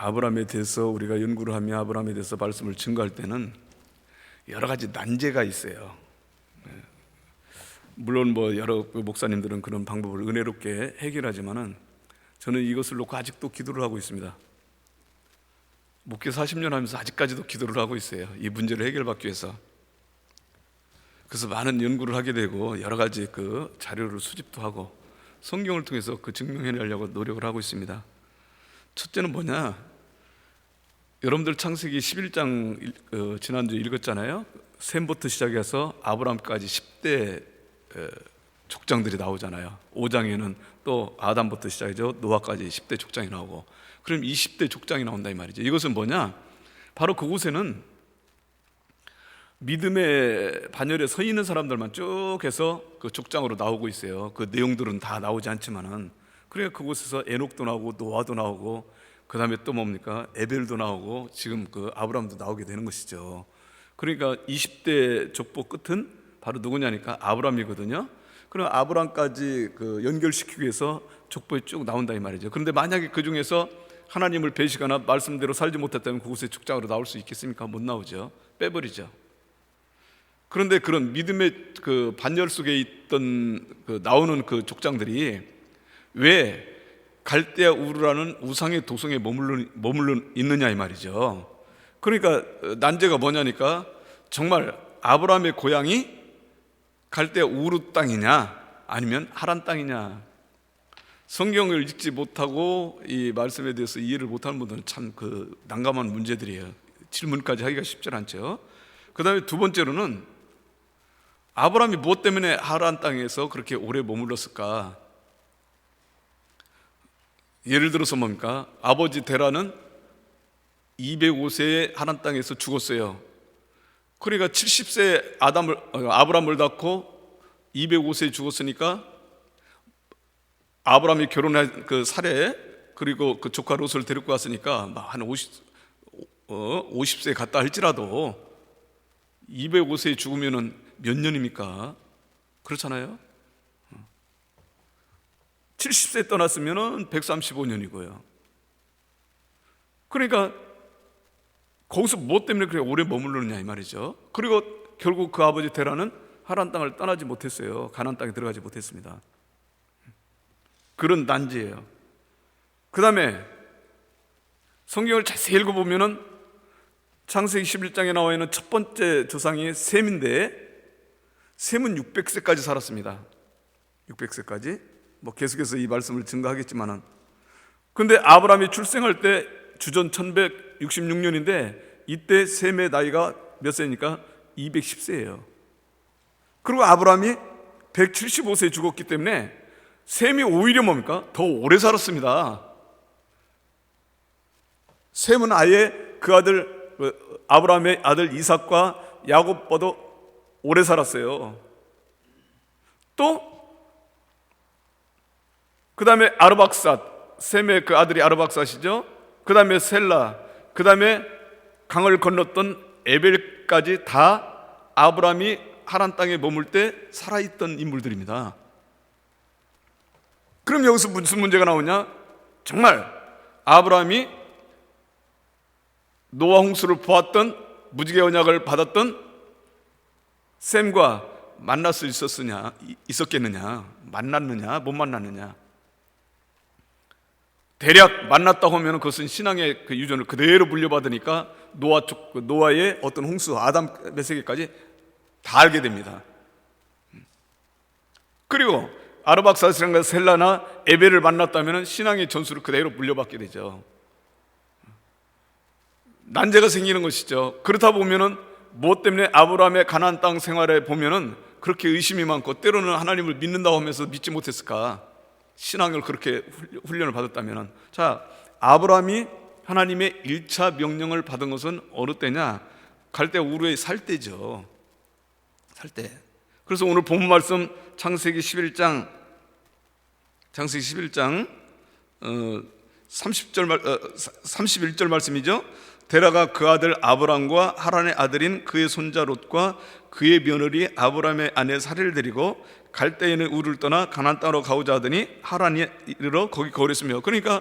아브라함에 대해서 우리가 연구를 하며 아브라함에 대해서 말씀을 증거할 때는 여러 가지 난제가 있어요. 물론 여러 목사님들은 그런 방법을 은혜롭게 해결하지만은 저는 이것을 놓고 아직도 기도를 하고 있습니다. 목회 40년 하면서 아직까지도 기도를 하고 있어요. 이 문제를 해결받기 위해서. 그래서 많은 연구를 하게 되고 여러 가지 그 자료를 수집도 하고 성경을 통해서 그 증명해내려고 노력을 하고 있습니다. 첫째는 뭐냐? 여러분들 창세기 11장 지난주에 읽었잖아요. 셈부터 시작해서 아브라함까지 10대 족장들이 나오잖아요. 5장에는 또 아담부터 시작해서 노아까지 10대 족장이 나오고, 그럼 20대 족장이 나온다 이 말이죠. 이것은 뭐냐? 바로 그곳에는 믿음의 반열에 서 있는 사람들만 쭉 해서 그 족장으로 나오고 있어요. 그 내용들은 다 나오지 않지만은, 그러니까 그곳에서 에녹도 나오고 노아도 나오고 그 다음에 또 뭡니까? 에벨도 나오고 지금 그 아브라함도 나오게 되는 것이죠. 그러니까 20대 족보 끝은 바로 누구냐니까 아브라함이거든요. 그럼 아브라함까지 그 연결시키기 위해서 족보에 쭉 나온다 이 말이죠. 그런데 만약에 그 중에서 하나님을 배신하거나 말씀대로 살지 못했다면 그곳에 족장으로 나올 수 있겠습니까? 못 나오죠. 빼버리죠. 그런데 그런 믿음의 그 반열 속에 있던 그 나오는 그 족장들이 왜 갈대아 우르라는 우상의 도성에 머물러 있느냐 이 말이죠. 그러니까 난제가 뭐냐니까 정말 아브라함의 고향이 갈대아 우르 땅이냐 아니면 하란 땅이냐. 성경을 읽지 못하고 이 말씀에 대해서 이해를 못하는 분들은 참 그 난감한 문제들이에요. 질문까지 하기가 쉽지 않죠. 그 다음에 두 번째로는 아브라함이 무엇 때문에 하란 땅에서 그렇게 오래 머물렀을까? 예를 들어서 뭡니까? 아버지 데라는 205세에 하란 땅에서 죽었어요. 그러니까 70세에 아브라함을 낳고 205세에 죽었으니까 아브라함이 결혼한 그 사례 그리고 그 조카 롯을 데리고 왔으니까 한 50세에 갔다 할지라도 205세에 죽으면은 몇 년입니까? 그렇잖아요. 70세 떠났으면은 135년이고요. 그러니까 거기서 무엇 때문에 그렇게 오래 머물렀느냐 이 말이죠. 그리고 결국 그 아버지 데라는 하란 땅을 떠나지 못했어요. 가나안 땅에 들어가지 못했습니다. 그런 난제예요. 그 다음에 성경을 자세히 읽어보면은 창세기 11장에 나와 있는 첫 번째 조상이 셈인데 셈은 600세까지 살았습니다. 600세까지. 계속해서 이 말씀을 증거하겠지만은, 근데 아브라함이 출생할 때 주전 1166년인데 이때 셈의 나이가 몇 세입니까? 210세예요. 그리고 아브라함이 175세에 죽었기 때문에 셈이 오히려 뭡니까? 더 오래 살았습니다. 셈은 아예 그 아들 아브라함의 아들 이삭과 야곱보다 오래 살았어요. 또 그 다음에 아르박삿, 셈의 그 아들이 아르박삿이죠. 그 다음에 셀라, 그 다음에 강을 건넜던 에벨까지 다 아브라함이 하란 땅에 머물 때 살아있던 인물들입니다. 그럼 여기서 무슨 문제가 나오냐? 정말 아브라함이 노아 홍수를 보았던, 무지개 언약을 받았던 셈과 만날 수 있었겠느냐? 만났느냐? 못 만났느냐? 대략 만났다고 하면 그것은 신앙의 그 유전을 그대로 물려받으니까 노아의 어떤 홍수, 아담 몇 세기까지 다 알게 됩니다. 그리고 아르박사스랑과 셀라나 에벨을 만났다면 신앙의 전수를 그대로 물려받게 되죠. 난제가 생기는 것이죠. 그렇다 보면은 무엇 때문에 아브라함의 가나안 땅 생활에 보면은 그렇게 의심이 많고 때로는 하나님을 믿는다고 하면서 믿지 못했을까? 신앙을 그렇게 훈련을 받았다면, 자, 아브라함이 하나님의 1차 명령을 받은 것은 어느 때냐? 갈대아 우르에 살 때죠. 살 때. 그래서 오늘 본문 말씀 창세기 11장 31절 말씀이죠. 데라가 그 아들 아브람과 하란의 아들인 그의 손자 롯과 그의 며느리 아브람의 아내 사례를 데리고 갈대인의 우르를 떠나 가나안 땅으로 가고자 하더니 하란에 이르러 거기 거류했으며, 그러니까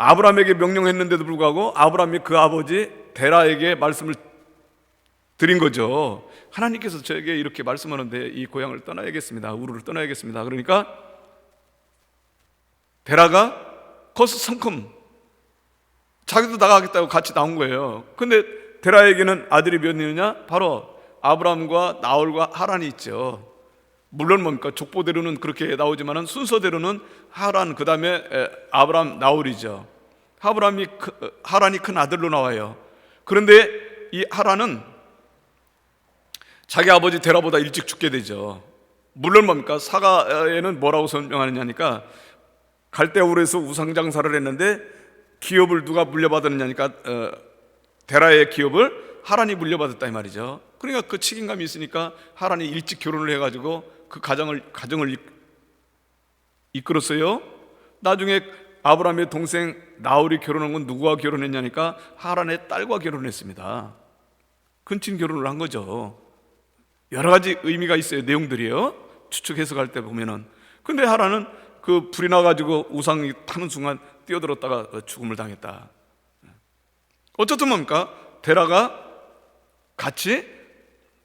아브라함에게 명령했는데도 불구하고 아브라함이 그 아버지 데라에게 말씀을 드린 거죠. 하나님께서 저에게 이렇게 말씀하는데 이 고향을 떠나야겠습니다. 우르를 떠나야겠습니다. 그러니까 데라가 거기서 성큼 자기도 나가겠다고 같이 나온 거예요. 근데 데라에게는 아들이 몇 있느냐? 바로 아브라함과 나홀과 하란이 있죠. 물론 뭡니까? 족보대로는 그렇게 나오지만은 순서대로는 하란, 그 다음에 아브라함, 나홀이죠. 하란이 큰 아들로 나와요. 그런데 이 하란은 자기 아버지 데라보다 일찍 죽게 되죠. 물론 뭡니까? 사가에는 뭐라고 설명하느냐니까 갈대우르에서 우상장사를 했는데 기업을 누가 물려받았느냐니까 데라의 기업을 하란이 물려받았다 이 말이죠. 그러니까 그 책임감이 있으니까 하란이 일찍 결혼을 해가지고 그 가정을 이끌었어요. 나중에 아브라함의 동생 나홀이 결혼한 건 누구와 결혼했냐니까 하란의 딸과 결혼했습니다. 근친 결혼을 한 거죠. 여러 가지 의미가 있어요. 내용들이요. 추측 해석할 때 보면은. 근데 하란은 그 불이 나가지고 우상이 타는 순간 뛰어들었다가 죽음을 당했다. 어쨌든 뭡니까? 데라가 같이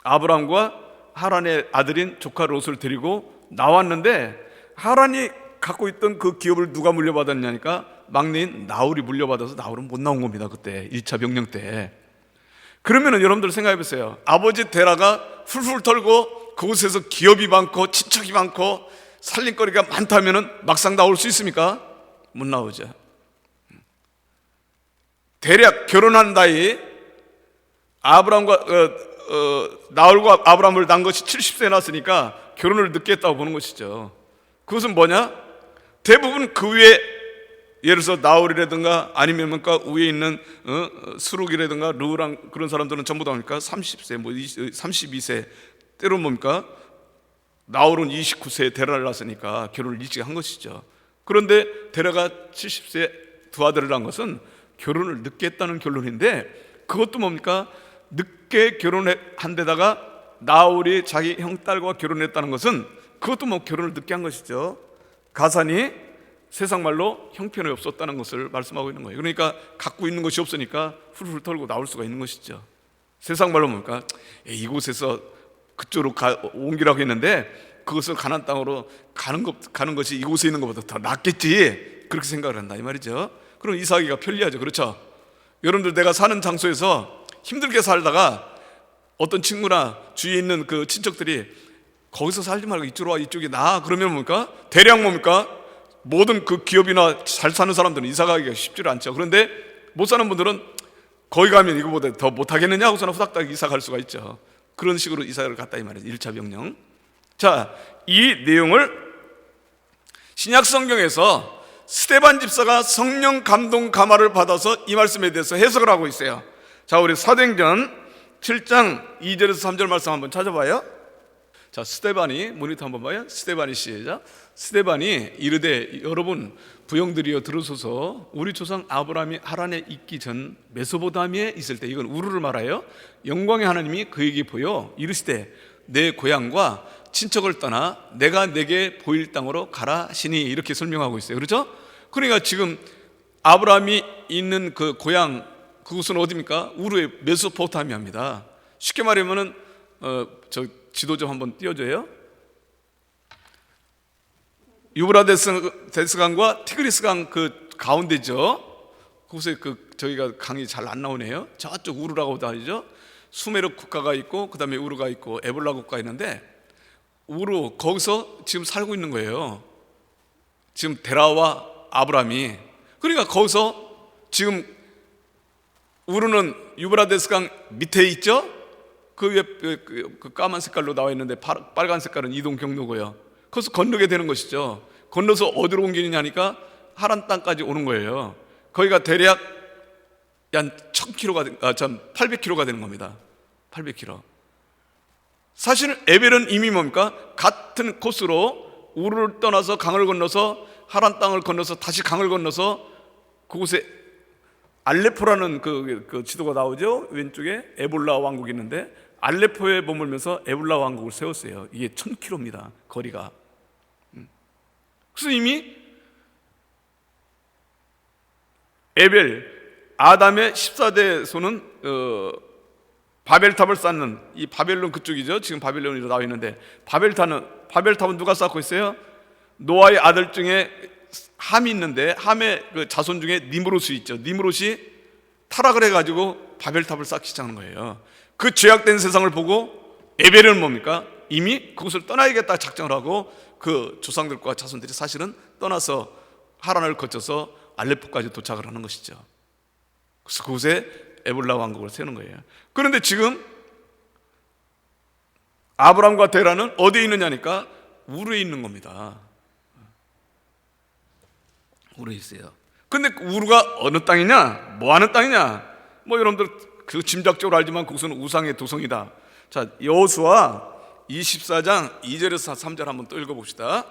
아브라함과 하란의 아들인 조카 롯을 데리고 나왔는데 하란이 갖고 있던 그 기업을 누가 물려받았냐니까 막내인 나홀이 물려받아서 나홀은 못 나온 겁니다. 그때 1차 병령 때. 그러면은 여러분들 생각해 보세요. 아버지 데라가 훌훌 털고 그곳에서 기업이 많고 친척이 많고 살림거리가 많다면은 막상 나올 수 있습니까? 못 나오죠. 대략 결혼한 나이 아브라함과 나홀과 아브라함을 낳은 것이 70세 났으니까 결혼을 늦게 했다고 보는 것이죠. 그것은 뭐냐? 대부분 그 위에 예를 들어서 나홀이라든가 아니면 뭔가 위에 있는 수룩이라든가 르우랑 그런 사람들은 전부 다 뭡니까? 30세, 32세 때로 뭡니까? 나홀은 29세에 데라를 낳았으니까 결혼을 일찍 한 것이죠. 그런데 데라가 70세 두 아들을 낳은 것은 결혼을 늦게 했다는 결론인데 그것도 뭡니까? 늦게 결혼한 데다가 나홀이 자기 형 딸과 결혼했다는 것은 그것도 뭐 결혼을 늦게 한 것이죠. 가산이 세상 말로 형편이 없었다는 것을 말씀하고 있는 거예요. 그러니까 갖고 있는 것이 없으니까 훌훌 털고 나올 수가 있는 것이죠. 세상 말로 뭡니까? 이곳에서 그쪽으로 옮기라고 했는데 그것을 가나안 땅으로 가는 것이 이곳에 있는 것보다 더 낫겠지, 그렇게 생각을 한다 이 말이죠. 그럼 이사하기가 편리하죠. 그렇죠? 여러분들, 내가 사는 장소에서 힘들게 살다가 어떤 친구나 주위에 있는 그 친척들이 거기서 살지 말고 이쪽으로 와, 이쪽이 나아, 그러면 뭡니까? 대략 뭡니까? 모든 그 기업이나 잘 사는 사람들은 이사 가기가 쉽지 않죠. 그런데 못 사는 분들은 거기 가면 이거보다 더 못하겠느냐 하고서는 후닥닥 이사 갈 수가 있죠. 그런 식으로 이사를 갔다 이 말이에요. 1차 병령. 자, 이 내용을 신약 성경에서 스데반 집사가 성령 감동 감화를 받아서 이 말씀에 대해서 해석을 하고 있어요. 자, 우리 사도행전 7장 2절에서 3절 말씀 한번 찾아봐요. 자, 스데반이, 모니터 한번 봐요. 스데반이 시작. 스데반이 이르되 여러분 부형들이여 들으소서. 우리 조상 아브라함이 하란에 있기 전 메소포타미아에 있을 때, 이건 우르를 말하여, 영광의 하나님이 그에게 보여 이르시되 내 고향과 친척을 떠나 내가 내게 보일 땅으로 가라 하시니, 이렇게 설명하고 있어요. 그렇죠? 그러니까 지금 아브라함이 있는 그 고향, 그곳은 어디입니까? 우르의 메소포타미아입니다. 쉽게 말하면은 저 지도 좀 한번 띄워줘요. 유브라데스 강과 티그리스 강 그 가운데죠. 그곳에 저희가 강이 잘 안 나오네요. 저쪽 우르라고 다니죠. 수메르 국가가 있고 그 다음에 우르가 있고 에볼라 국가 있는데, 우르 거기서 지금 살고 있는 거예요. 지금 데라와 아브라함이. 그러니까 거기서 지금 우르는 유브라데스 강 밑에 있죠. 그 위에 그 까만 색깔로 나와 있는데 빨간 색깔은 이동 경로고요. 거기서 건너게 되는 것이죠. 건너서 어디로 옮기느냐니까 하란 땅까지 오는 거예요. 거기가 대략 한 800km가 되는 겁니다. 800km. 사실은 에벨은 이미 뭡니까? 같은 코스로 우르를 떠나서 강을 건너서 하란 땅을 건너서 다시 강을 건너서 그곳에 알레포라는 그 지도가 나오죠. 왼쪽에 에볼라 왕국이 있는데 알레포에 머물면서 에볼라 왕국을 세웠어요. 이게 1000km입니다. 거리가. 그래서 이미 에벨, 아담의 14대 손은 바벨탑을 쌓는, 이 바벨론 그쪽이죠. 지금 바벨론으로 나와 있는데, 바벨탑은 누가 쌓고 있어요? 노아의 아들 중에 함이 있는데, 함의 그 자손 중에 니므롯이 있죠. 니므롯이 타락을 해가지고 바벨탑을 쌓기 시작하는 거예요. 그 죄악된 세상을 보고 에벨은 뭡니까? 이미 그곳을 떠나야겠다 작정을 하고 그 조상들과 자손들이 사실은 떠나서 하란을 거쳐서 알레포까지 도착을 하는 것이죠. 그래서 그곳에 에볼라 왕국을 세우는 거예요. 그런데 지금 아브람과 데라는 어디에 있느냐니까 우르에 있는 겁니다. 우르에 있어요. 근데 우르가 어느 땅이냐? 뭐 하는 땅이냐? 뭐 여러분들 그 짐작적으로 알지만 그것은 우상의 도성이다. 자, 여호수아 24장 2절에서 3절 한번 또 읽어봅시다.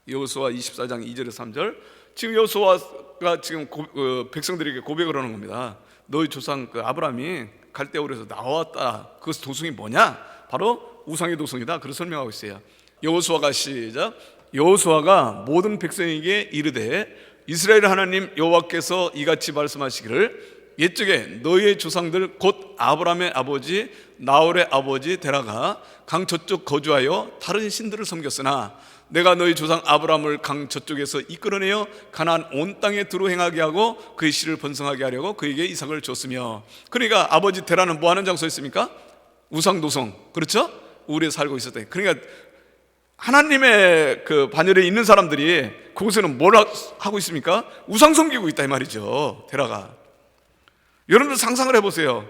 여호수아 24장 2절에서 3절. 지금 여호수아가 지금 백성들에게 고백을 하는 겁니다. 너희 조상 그 아브라함이 갈대아우르에서 나왔다. 그 도성이 뭐냐? 바로 우상의 도성이다. 그렇게 설명하고 있어요. 여호수아가 시작. 여호수아가 모든 백성에게 이르되 이스라엘 하나님 여호와께서 이같이 말씀하시기를 옛적에 너희의 조상들 곧 아브라함의 아버지 나홀의 아버지 데라가 강 저쪽 거주하여 다른 신들을 섬겼으나 내가 너희 조상 아브라함을 강 저쪽에서 이끌어내어 가나안 온 땅에 두루 행하게 하고 그의 씨를 번성하게 하려고 그에게 이삭을 줬으며. 그러니까 아버지 데라는 뭐 하는 장소에 있습니까? 우상도성, 그렇죠? 우리에 살고 있었다. 그러니까 하나님의 그 반열에 있는 사람들이 그곳에는 뭘 하고 있습니까? 우상 섬기고 있다 이 말이죠. 데라가. 여러분들 상상을 해보세요.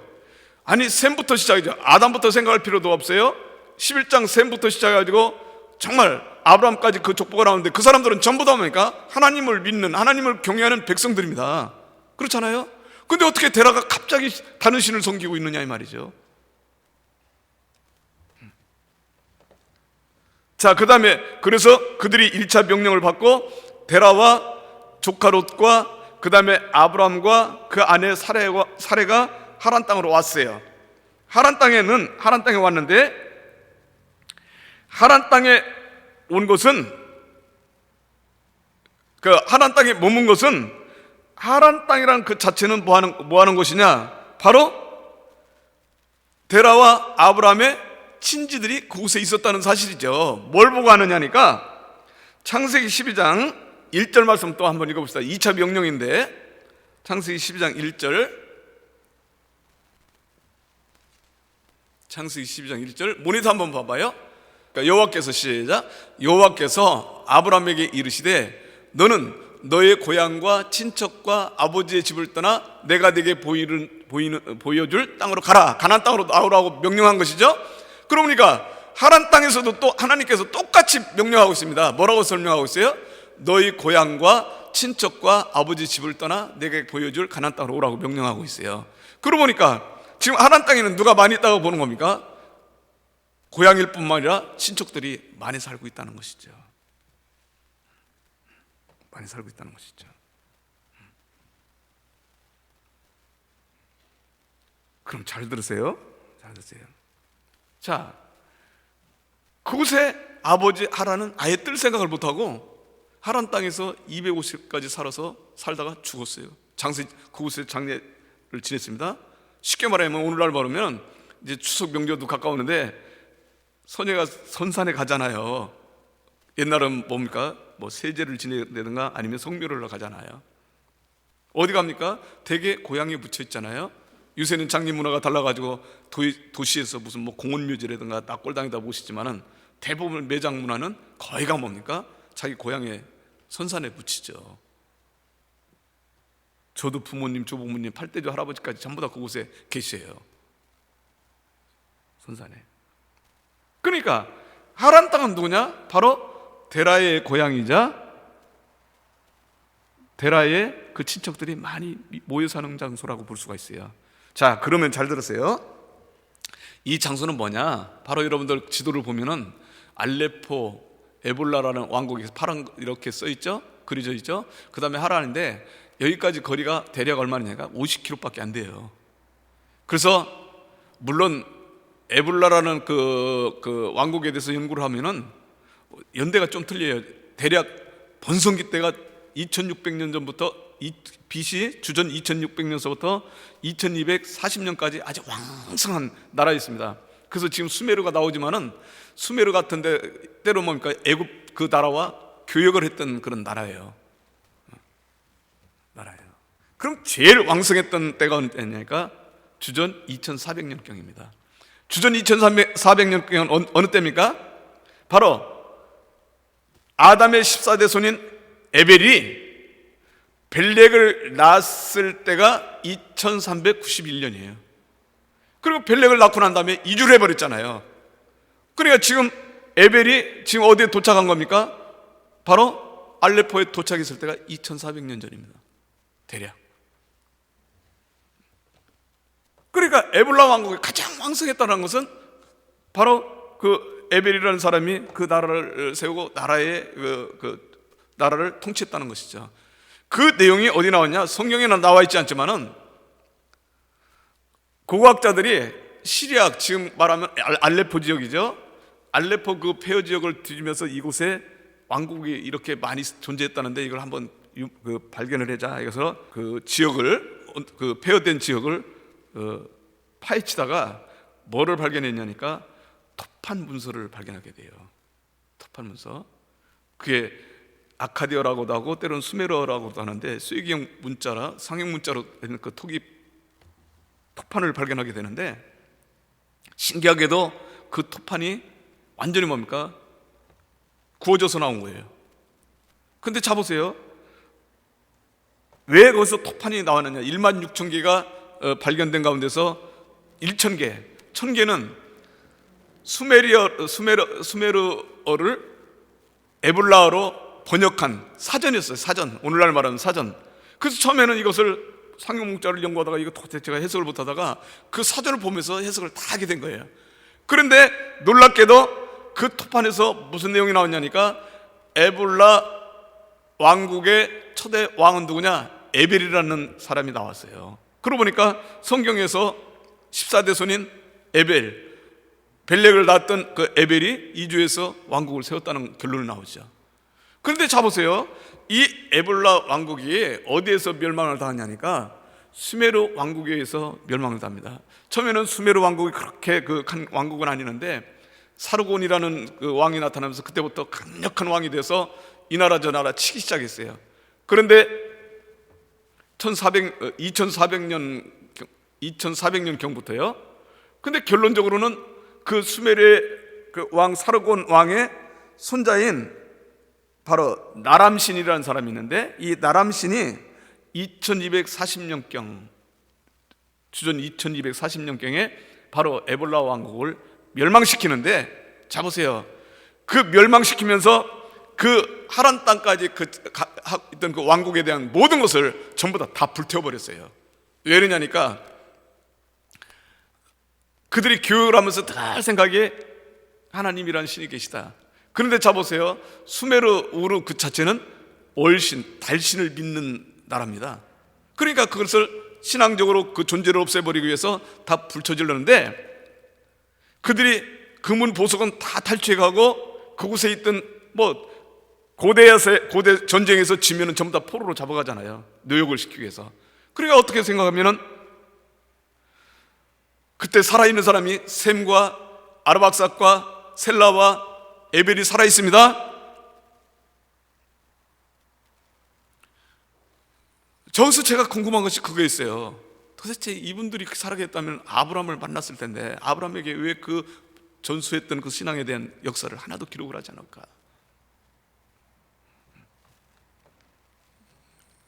아니 셈부터 시작이죠. 아담부터 생각할 필요도 없어요. 11장 셈부터 시작해가지고 정말 아브라함까지 그 족보가 나오는데 그 사람들은 전부 다 뭡니까? 하나님을 믿는, 하나님을 경외하는 백성들입니다. 그렇잖아요? 근데 어떻게 데라가 갑자기 다른 신을 섬기고 있느냐 이 말이죠. 자, 그 다음에 그래서 그들이 1차 명령을 받고 데라와 조카 롯과 그 다음에 아브라함과 그 아내 사레가 하란 땅으로 왔어요. 하란 땅에 왔는데 하란 땅에 온 것은 그 하란 땅에 머문 것은 하란 땅이라는 그 자체는 뭐 하는 곳이냐? 바로 데라와 아브라함의 친지들이 그곳에 있었다는 사실이죠. 뭘 보고 하느냐니까 창세기 12장 1절 말씀 또 한번 읽어봅시다. 2차 명령인데 창세기 12장 1절, 창세기 12장 1절 모니터 한번 봐봐요. 그러니까 여호와께서 시작. 여호와께서 아브라함에게 이르시되 너는 너의 고향과 친척과 아버지의 집을 떠나 내가 네게 보여줄 땅으로 가라. 가나안 땅으로 나오라고 명령한 것이죠. 그러니까 하란 땅에서도 또 하나님께서 똑같이 명령하고 있습니다. 뭐라고 설명하고 있어요? 너희 고향과 친척과 아버지 집을 떠나 내게 보여줄 가나안 땅으로 오라고 명령하고 있어요. 그러고 보니까 지금 하란 땅에는 누가 많이 있다고 보는 겁니까? 고향일 뿐만 아니라 친척들이 많이 살고 있다는 것이죠. 많이 살고 있다는 것이죠. 그럼 잘 들으세요. 잘 들으세요. 자, 그곳에 아버지 하란은 아예 뜰 생각을 못하고 하란 땅에서 250까지 살다가 죽었어요. 그곳에 장례를 지냈습니다. 쉽게 말하면 오늘날 말하면 이제 추석 명절도 가까우는데 선녀가 선산에 가잖아요. 옛날은 뭡니까? 뭐 세제를 지내든가 아니면 성묘를 가잖아요. 어디 갑니까? 대개 고향에 묻혀 있잖아요. 요새는 장례 문화가 달라가지고 도시에서 무슨 뭐 공원묘지라든가 낙골당에다 모시지만은 대부분 매장 문화는 거의가 뭡니까? 자기 고향에 선산에 묻히죠. 저도 부모님, 조부모님, 팔대조 할아버지까지 전부 다 그곳에 계세요. 선산에. 그러니까 하란 땅은 누구냐? 바로 데라의 고향이자 데라의 그 친척들이 많이 모여 사는 장소라고 볼 수가 있어요. 자, 그러면 잘 들으세요. 이 장소는 뭐냐? 바로 여러분들 지도를 보면은 알레포, 에볼라라는 왕국이 파란 이렇게 써 있죠? 그려져 있죠? 그 다음에 하란인데 여기까지 거리가 대략 얼마냐가 50km밖에 안 돼요. 그래서 물론 에볼라라는 그 왕국에 대해서 연구를 하면은 연대가 좀 틀려요. 대략 번성기 때가 2600년 전부터 BC 주전 2600년서부터 2240년까지 아주 왕성한 나라였습니다. 그래서 지금 수메르가 나오지만은 수메르 같은데 때로 뭡니까 애굽 그 나라와 교역을 했던 그런 나라예요. 그럼 제일 왕성했던 때가 언제냐니까 주전 2400년경입니다. 주전 2400년경은 어느 때입니까? 바로 아담의 14대 손인 에벨이 벨렉을 낳았을 때가 2391년이에요. 그리고 벨렉을 낳고 난 다음에 이주를 해버렸잖아요. 그러니까 지금 에벨이 지금 어디에 도착한 겁니까? 바로 알레포에 도착했을 때가 2400년 전입니다. 대략. 그러니까 에볼라 왕국이 가장 왕성했다는 것은 바로 그 에벨이라는 사람이 그 나라를 세우고 나라를 통치했다는 것이죠. 그 내용이 어디 나왔냐? 성경에는 나와 있지 않지만은 고고학자들이 시리아, 지금 말하면 알레포 지역이죠. 알레포 그 폐허 지역을 뒤지면서 이곳에 왕국이 이렇게 많이 존재했다는데 이걸 한번 발견을 하자. 그래서 그 지역을, 그 폐허된 지역을 파헤치다가 뭐를 발견했냐니까 토판 문서를 발견하게 돼요. 토판 문서. 그게 아카디어라고도 하고 때로는 수메르어라고도 하는데 쐐기형 문자라 상형 문자로 되는 그 토판을 발견하게 되는데 신기하게도 그 토판이 완전히 뭡니까? 구워져서 나온 거예요. 근데 자보세요. 왜 거기서 토판이 나왔느냐? 16,000개가 발견된 가운데서 1,000개, 1,000개는 수메르어를 에볼라어로 번역한 사전이었어요. 사전, 오늘날 말하는 사전. 그래서 처음에는 이것을 상용문자를 연구하다가 이거 도대체 제가 해석을 못하다가 그 사전을 보면서 해석을 다 하게 된 거예요. 그런데 놀랍게도 그 토판에서 무슨 내용이 나왔냐니까 에볼라 왕국의 초대 왕은 누구냐? 에벨이라는 사람이 나왔어요. 그러고 보니까 성경에서 14대 손인 에벨, 벨렉을 낳았던 그 에벨이 이주에서 왕국을 세웠다는 결론이 나오죠. 그런데 자보세요. 이 에볼라 왕국이 어디에서 멸망을 당하냐니까 수메르 왕국에 의해서 멸망을 당합니다. 처음에는 수메르 왕국이 그렇게 그 큰 왕국은 아니는데 사르곤이라는 그 왕이 나타나면서 그때부터 강력한 왕이 돼서 이 나라 저 나라 치기 시작했어요. 그런데 2400년 경부터요. 근데 결론적으로는 그 수메르의 그 왕 사르곤 왕의 손자인 바로 나람신이라는 사람이 있는데 이 나람신이 2240년경 주전 2240년경에 바로 에볼라 왕국을 멸망시키는데 자보세요. 그 멸망시키면서 그 하란 땅까지 있던 그 왕국에 대한 모든 것을 전부 다 불태워버렸어요. 왜 그러냐니까 그들이 교육을 하면서 다 생각에 하나님이라는 신이 계시다. 그런데 자보세요. 수메르 우르 그 자체는 월신, 달신을 믿는 나라입니다. 그러니까 그것을 신앙적으로 그 존재를 없애버리기 위해서 다 불쳐질렀는데 그들이 금은 보석은 다 탈취해가고 그곳에 있던 고대 전쟁에서 지면은 전부 다 포로로 잡아가잖아요. 노역을 시키기 위해서. 그러니까 어떻게 생각하면은 그때 살아있는 사람이 셈과 아르박삭과 셀라와 에벨이 살아있습니다. 저기서 제가 궁금한 것이 그거였어요. 도대체 이분들이 살아계셨다면 아브라함을 만났을 텐데 아브라함에게 왜 그 전수했던 그 신앙에 대한 역사를 하나도 기록을 하지 않을까?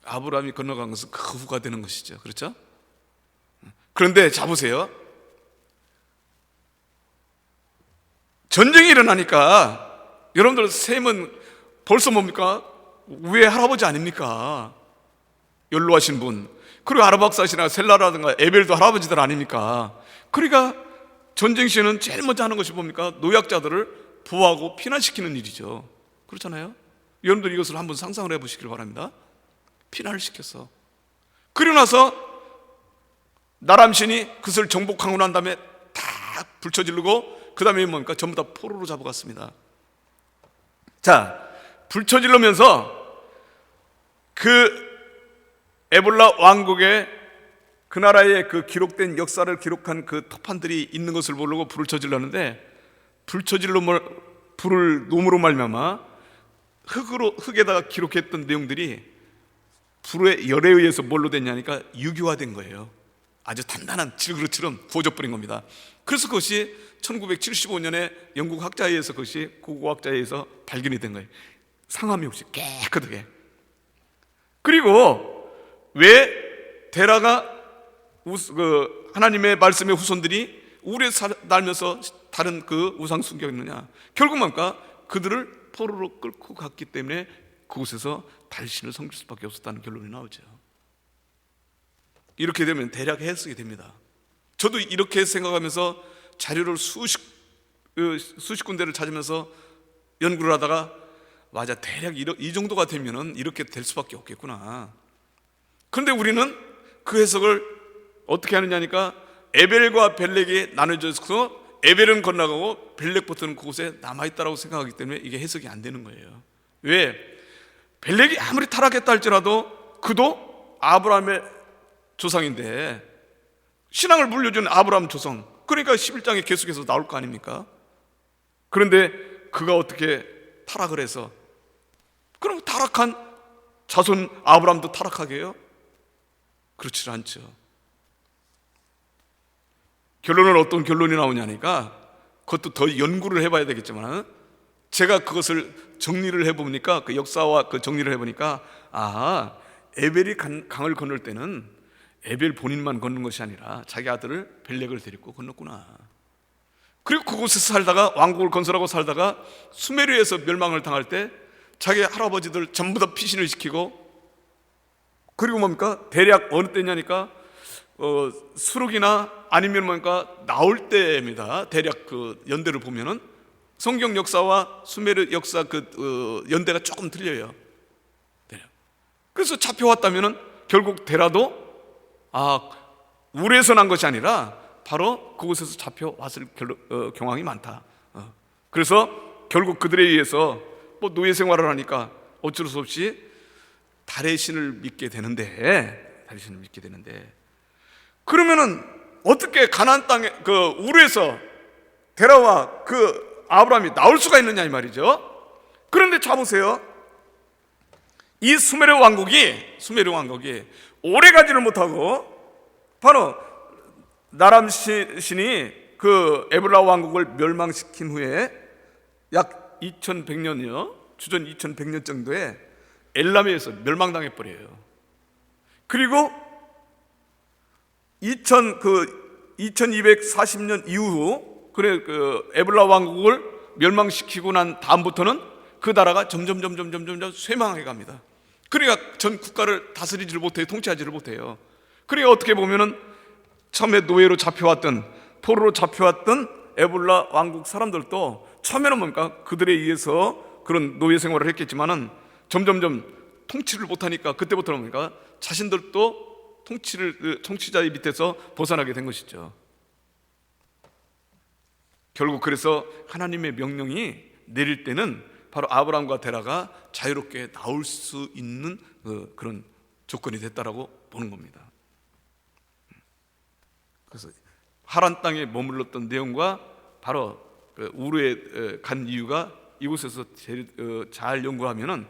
아브라함이 건너간 것은 그 후가 되는 것이죠. 그렇죠? 그런데 자보세요. 전쟁이 일어나니까 여러분들 셈은 벌써 뭡니까? 우에 할아버지 아닙니까? 연로하신 분. 그리고 아르박사시나 셀라라든가 에벨도 할아버지들 아닙니까? 그러니까 전쟁 시에는 제일 먼저 하는 것이 뭡니까? 노약자들을 보호하고 피난시키는 일이죠. 그렇잖아요? 여러분들 이것을 한번 상상을 해보시길 바랍니다. 피난을 시켰어. 그리고 나서 나람신이 그것을 정복하고 난 다음에 다 불쳐지르고 그 다음에 뭡니까? 전부 다 포로로 잡아갔습니다. 자, 불쳐지르면서 그 에볼라 왕국의 그 나라의 그 기록된 역사를 기록한 그 터판들이 있는 것을 모르고 불을 저질렀는데, 불을 놈으로 말미암아 흙에다가 기록했던 내용들이 불의 열에 의해서 뭘로 됐냐니까 유기화된 거예요. 아주 단단한 질그릇처럼 구워져버린 겁니다. 그래서 그것이 1975년에 영국 학자에 의해서, 그것이 고고학자에 의해서 발견이 된 거예요. 상함이 없이 깨끗하게. 그리고 왜 데라가 하나님의 말씀의 후손들이 우리에 살면서 다른 그 우상 숭배했느냐? 결국 뭔가 그들을 포로로 끌고 갔기 때문에 그곳에서 달신을 섬길 수밖에 없었다는 결론이 나오죠. 이렇게 되면 대략 해석이 됩니다. 저도 이렇게 생각하면서 자료를 수십 군데를 찾으면서 연구를 하다가, 맞아, 대략 이 정도가 되면은 이렇게 될 수밖에 없겠구나. 그런데 우리는 그 해석을 어떻게 하느냐니까, 에벨과 벨렉이 나눠져서 에벨은 건너가고 벨렉부터는 그곳에 남아있다라고 생각하기 때문에 이게 해석이 안 되는 거예요. 왜? 벨렉이 아무리 타락했다 할지라도 그도 아브라함의 조상인데, 신앙을 물려준 아브라함 조상, 그러니까 11장에 계속해서 나올 거 아닙니까? 그런데 그가 어떻게 타락을 해서, 그럼 타락한 자손 아브라함도 타락하게 해요? 그렇지 않죠. 결론은 어떤 결론이 나오냐니까, 그것도 더 연구를 해봐야 되겠지만, 제가 그것을 정리를 해보니까, 그 역사와 그 정리를 해보니까, 에벨이 강을 건널 때는 에벨 본인만 건넌 것이 아니라 자기 아들을 벨렉을 데리고 건넜구나. 그리고 그곳에서 살다가, 왕국을 건설하고 살다가 수메르에서 멸망을 당할 때 자기 할아버지들 전부 다 피신을 시키고, 그리고 뭡니까? 대략 어느 때냐니까, 수록이나 아니면 뭔가 나올 때입니다. 대략 그 연대를 보면은 성경 역사와 수메르 역사 연대가 조금 틀려요. 대략. 그래서 잡혀왔다면은 결국 데라도 우르에서 난 것이 아니라 바로 그곳에서 잡혀왔을 경황이 많다. 그래서 결국 그들에 의해서 뭐 노예 생활을 하니까 어쩔 수 없이 달의 신을 믿게 되는데, 그러면은 어떻게 가나안 땅에 그 우르에서 데라와 그 아브라함이 나올 수가 있느냐 이 말이죠. 그런데 자 보세요. 이 수메르 왕국이 오래 가지를 못하고, 바로 나람 신이 그 에볼라 왕국을 멸망시킨 후에 약 2100년이요, 주전 2100년 정도에 엘람에서 멸망당해 버려요. 그리고 2240년 이후 그 에볼라 왕국을 멸망시키고 난 다음부터는 그 나라가 점점 쇠망해 갑니다. 그러니까 전 국가를 다스리지를 못해요. 통치하지를 못해요. 그러니까 어떻게 보면은 처음에 노예로 잡혀왔던, 포로로 잡혀왔던 에볼라 왕국 사람들도 처음에는 뭡니까? 그들에 의해서 그런 노예 생활을 했겠지만은 점점 통치를 못하니까 그때부터는 뭡니까? 자신들도 통치자의 밑에서 벗어나게 된 것이죠. 결국 그래서 하나님의 명령이 내릴 때는 바로 아브라함과 데라가 자유롭게 나올 수 있는 그런 조건이 됐다라고 보는 겁니다. 그래서 하란 땅에 머물렀던 내용과 바로 우르에 간 이유가 이곳에서 잘 연구하면은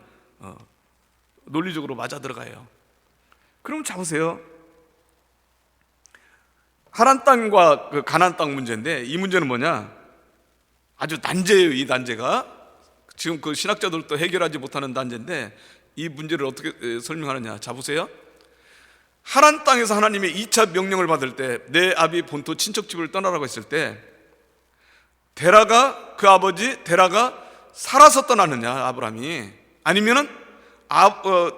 논리적으로 맞아 들어가요. 그럼 자 보세요. 하란 땅과 그 가나안 땅 문제인데, 이 문제는 뭐냐? 아주 난제예요. 이 난제가 지금 그 신학자들도 해결하지 못하는 난제인데, 이 문제를 어떻게 설명하느냐? 자 보세요. 하란 땅에서 하나님의 2차 명령을 받을 때, 내 아비 본토 친척집을 떠나라고 했을 때, 데라가, 그 아버지 데라가 살아서 떠나느냐, 아브라함이, 아니면은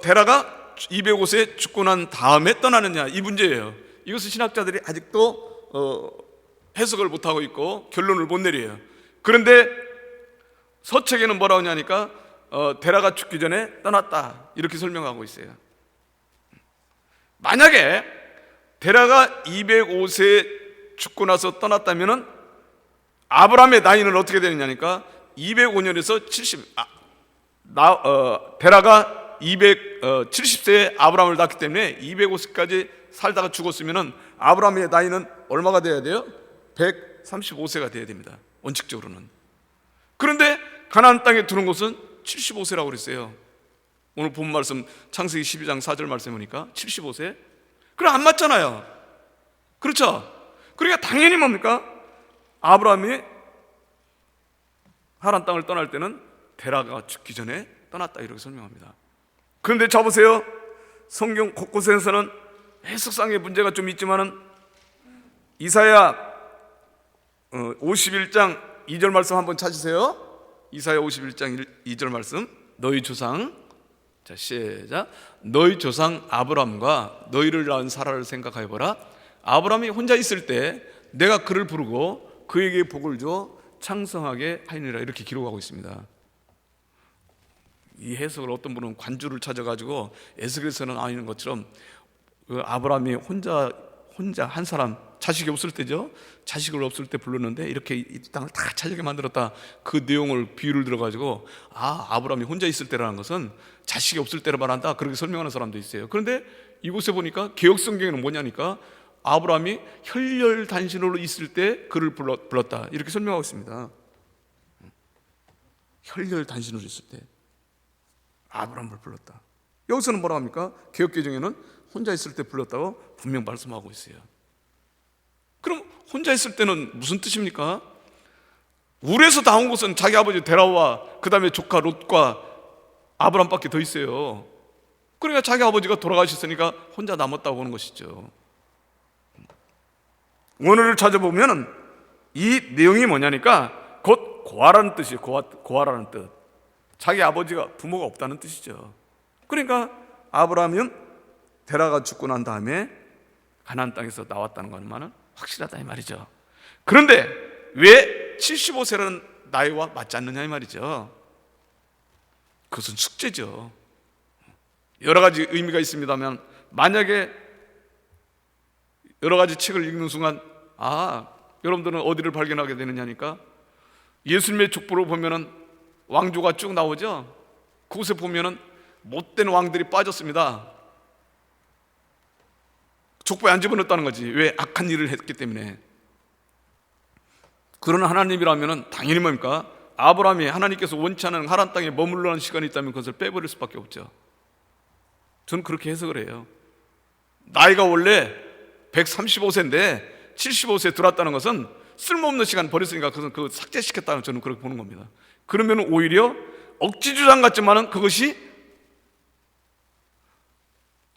데라가 205세에 죽고 난 다음에 떠나느냐, 이 문제예요. 이것을 신학자들이 아직도 해석을 못하고 있고 결론을 못 내려요. 그런데 서책에는 뭐라고 하냐니까, 데라가 죽기 전에 떠났다, 이렇게 설명하고 있어요. 만약에 데라가 205세에 죽고 나서 떠났다면은 아브라함의 나이는 어떻게 되느냐니까 205년에서 70, 데라가 270세에 아브라함을 낳기 때문에 250까지 살다가 죽었으면 아브라함의 나이는 얼마가 돼야 돼요? 135세가 돼야 됩니다, 원칙적으로는. 그런데 가나안 땅에 들어온 것은 75세라고 그랬어요. 오늘 본 말씀 창세기 12장 4절 말씀 보니까 75세? 그럼 안 맞잖아요. 그렇죠? 그러니까 당연히 뭡니까? 아브라함이 하란 땅을 떠날 때는 데라가 죽기 전에 떠났다, 이렇게 설명합니다. 그런데 자 보세요. 성경 곳곳에서는 해석상의 문제가 좀 있지만은 이사야 51장 2절 말씀 한번 찾으세요. 이사야 51장 2절 말씀. 너희 조상, 자 시작. 너희 조상 아브람과 너희를 낳은 사라를 생각하여 보라. 아브람이 혼자 있을 때 내가 그를 부르고 그에게 복을 줘 창성하게 하니라, 이렇게 기록하고 있습니다. 이 해석을 어떤 분은 관주를 찾아가지고 에스겔서는 아니는 것처럼 아브라함이 혼자 한 사람, 자식이 없을 때죠. 자식을 없을 때 불렀는데 이렇게 이 땅을 다 차지하게 만들었다, 그 내용을 비유를 들어가지고 아브라함이 혼자 있을 때라는 것은 자식이 없을 때를 말한다, 그렇게 설명하는 사람도 있어요. 그런데 이곳에 보니까 개역성경에는 뭐냐니까 아브라함이 혈혈단신으로 있을 때 그를 불렀다, 이렇게 설명하고 있습니다. 혈혈단신으로 있을 때 아브라함을 불렀다. 여기서는 뭐라고 합니까? 개역개정에는 혼자 있을 때 불렀다고 분명 말씀하고 있어요. 그럼 혼자 있을 때는 무슨 뜻입니까? 울에서 나온 것은 자기 아버지 데라와 그 다음에 조카 롯과 아브라함밖에 더 있어요. 그러니까 자기 아버지가 돌아가셨으니까 혼자 남았다고 하는 것이죠. 원어를 찾아보면 이 내용이 뭐냐니까 곧 고아라는 뜻이에요. 고아라는 뜻. 자기 아버지가, 부모가 없다는 뜻이죠. 그러니까 아브라함은 데라가 죽고 난 다음에 가나안 땅에서 나왔다는 것만은 확실하다 이 말이죠. 그런데 왜 75세라는 나이와 맞지 않느냐 이 말이죠. 그것은 숙제죠. 여러 가지 의미가 있습니다만, 만약에 여러 가지 책을 읽는 순간 여러분들은 어디를 발견하게 되느냐니까, 예수님의 족보를 보면은 왕조가 쭉 나오죠. 그곳에 보면은 못된 왕들이 빠졌습니다. 족보에 안 집어넣었다는 거지. 왜? 악한 일을 했기 때문에. 그런 하나님이라면 당연히 뭡니까? 아브라함이 하나님께서 원치 않은 하란 땅에 머물러 하는 시간이 있다면 그것을 빼버릴 수밖에 없죠. 저는 그렇게 해석을 해요. 나이가 원래 135세인데 75세에 들어왔다는 것은 쓸모없는 시간 버렸으니까 그것은 그거 삭제시켰다는, 저는 그렇게 보는 겁니다. 그러면 오히려 억지 주장 같지만은 그것이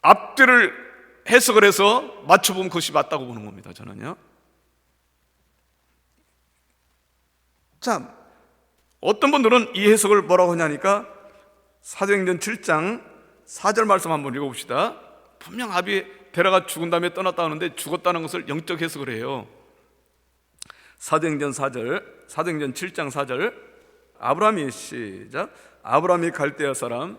앞뒤를 해석을 해서 맞춰보면 그것이 맞다고 보는 겁니다, 저는요. 자, 어떤 분들은 이 해석을 뭐라고 하냐니까 사도행전 7장 4절 말씀 한번 읽어봅시다. 분명 아비 데라가 죽은 다음에 떠났다 하는데 죽었다는 것을 영적 해석을 해요. 사도행전 7장 4절. 아브라함이 시작. 아브라함이 갈대아 사람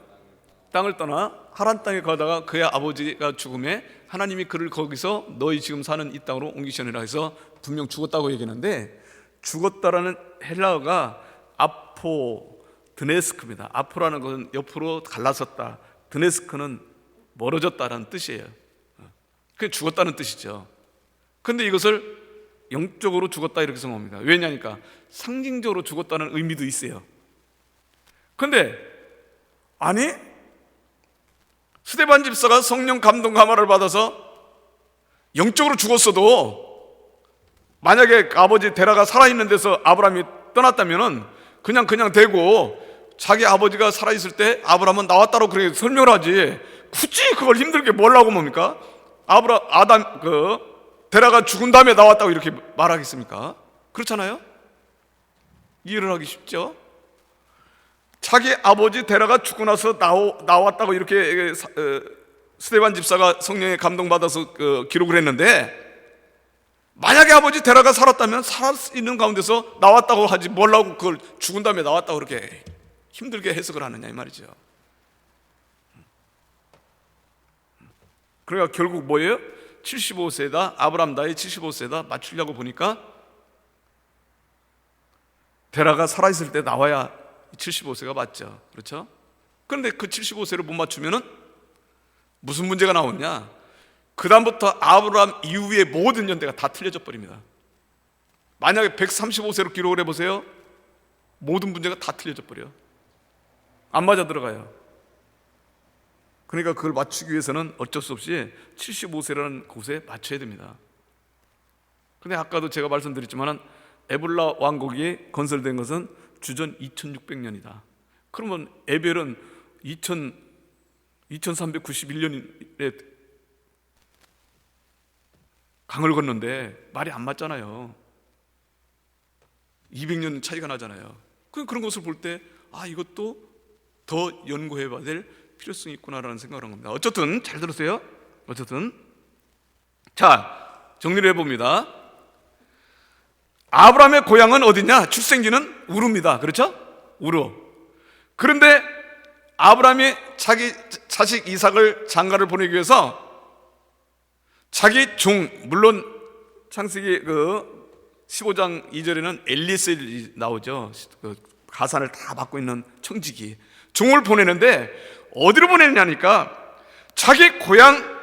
땅을 떠나 하란 땅에 가다가 그의 아버지가 죽음에 하나님이 그를 거기서 너희 지금 사는 이 땅으로 옮기시느라 해서 분명 죽었다고 얘기하는데, 죽었다라는 헬라어가 아포드네스크입니다. 아포라는 것은 옆으로 갈라섰다, 드네스크는 멀어졌다라는 뜻이에요. 그게 죽었다는 뜻이죠. 그런데 이것을 영적으로 죽었다 이렇게 생각합니다. 왜냐니까 상징적으로 죽었다는 의미도 있어요. 그런데 아니, 스데반 집사가 성령 감동 감화를 받아서 영적으로 죽었어도 만약에 아버지 데라가 살아있는 데서 아브라함이 떠났다면 그냥 되고, 자기 아버지가 살아있을 때 아브라함은 나왔다고 그렇게 설명을 하지, 굳이 그걸 힘들게 뭐라고 뭡니까? 데라가 죽은 다음에 나왔다고 이렇게 말하겠습니까? 그렇잖아요? 이해를 하기 쉽죠? 자기 아버지 데라가 죽고 나서 나왔다고 이렇게 스데반 집사가 성령에 감동받아서 기록을 했는데, 만약에 아버지 데라가 살았다면 살아있는 가운데서 나왔다고 하지, 뭐라고 그걸 죽은 다음에 나왔다고 그렇게 힘들게 해석을 하느냐 이 말이죠. 그러니까 결국 뭐예요? 75세다, 아브라함 나이 75세다 맞추려고 보니까 데라가 살아있을 때 나와야 75세가 맞죠. 그렇죠? 그런데 그 75세를 못 맞추면은 무슨 문제가 나오냐? 그 다음부터 아브라함 이후의 모든 연대가 다 틀려져 버립니다. 만약에 135세로 기록을 해보세요. 모든 문제가 다 틀려져 버려요. 안 맞아 들어가요. 그러니까 그걸 맞추기 위해서는 어쩔 수 없이 75세라는 곳에 맞춰야 됩니다. 근데 아까도 제가 말씀드렸지만 에볼라 왕국이 건설된 것은 주전 2600년이다. 그러면 에벨은 2391년에 강을 건너는데 말이 안 맞잖아요. 200년 차이가 나잖아요. 그런 것을 볼 때 이것도 더 연구해봐야 될 필요성이 있구나라는 생각을 한 겁니다. 어쨌든 잘 들으세요. 자, 정리를 해봅니다. 아브라함의 고향은 어디냐? 출생지는 우르입니다. 그렇죠? 우르. 그런데 아브라함이 자기 자식 이삭을 장가를 보내기 위해서 자기 물론 창세기 15장 2절에는 엘리셀이 나오죠. 가산을 다 받고 있는 청지기 종을 보내는데 어디로 보내느냐니까 자기 고향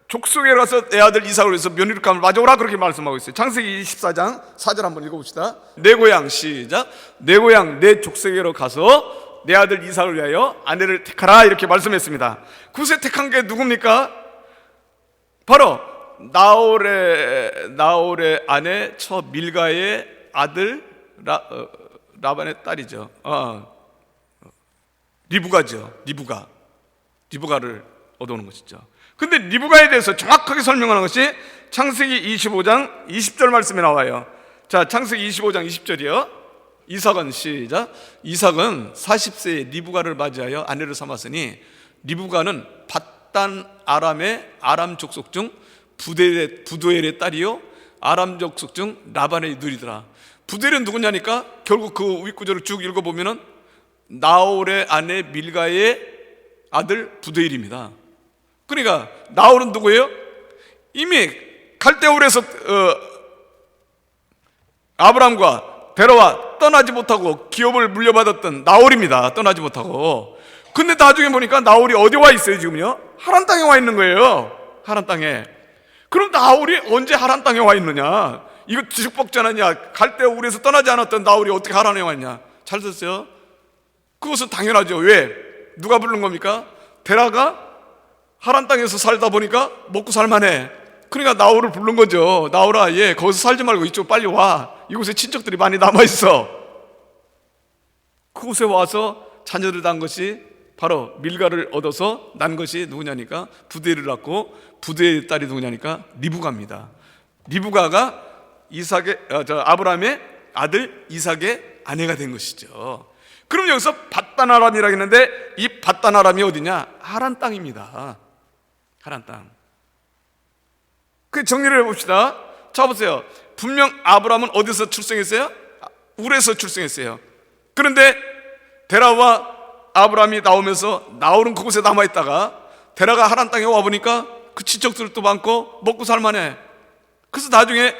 족속에 가서 내 아들 이삭을 위해서 며느리감을 맞아오라 그렇게 말씀하고 있어요. 창세기 24장 4절 한번 읽어봅시다. 내 고향, 시작. 내 고향 내 족속에로 가서 내 아들 이삭을 위하여 아내를 택하라 이렇게 말씀했습니다. 그곳에 택한 게 누굽니까? 바로 나홀의 아내 처 밀가의 아들 라반의 딸이죠. 리브가를 얻어오는 것이죠. 근데 리브가에 대해서 정확하게 설명하는 것이 창세기 25장 20절 말씀에 나와요. 자, 창세기 25장 20절이요. 이삭은 시작. 이삭은 40세에 리브가를 맞이하여 아내를 삼았으니 리브가는 밧단 아람의 아람 족속 중 부두엘의 딸이요 아람 족속 중 라반의 누리더라. 부두엘은 누구냐니까 결국 그 윗구절을 쭉 읽어보면은 나홀의 아내 밀가의 아들 부두엘입니다. 그러니까 나홀은 누구예요? 이미 갈대울에서 아브람과 데려와 떠나지 못하고 기업을 물려받았던 나홀입니다. 떠나지 못하고. 근데 나중에 보니까 나홀이 어디 와 있어요 지금요? 하란 땅에 와 있는 거예요. 하란 땅에. 그럼 나홀이 언제 하란 땅에 와 있느냐? 이거 뒤죽박죽하냐? 갈대울에서 떠나지 않았던 나홀이 어떻게 하란에 와 있냐? 잘 들었어요? 그것은 당연하죠. 왜? 누가 부른 겁니까? 데라가 하란 땅에서 살다 보니까 먹고 살만해. 그러니까 나홀을 부른 거죠. 나홀아, 거기서 살지 말고 이쪽 빨리 와. 이곳에 친척들이 많이 남아있어. 그곳에 와서 자녀를 낳은 것이 바로 밀가를 얻어서 난 것이 누구냐니까 부두엘을 낳고 부두엘의 딸이 누구냐니까 리브가입니다. 리브가가 아브라함의 아들 이삭의 아내가 된 것이죠. 그럼 여기서 밧단 아람이라고 했는데 이 밧단 아람이 어디냐? 하란 땅입니다. 하란 땅. 그 정리를 해봅시다. 자, 보세요. 분명 아브라함은 어디서 출생했어요? 울에서 출생했어요. 그런데 데라와 아브라함이 나오면서 나홀은 그곳에 남아있다가 데라가 하란 땅에 와보니까 그 친척들도 많고 먹고 살만해. 그래서 나중에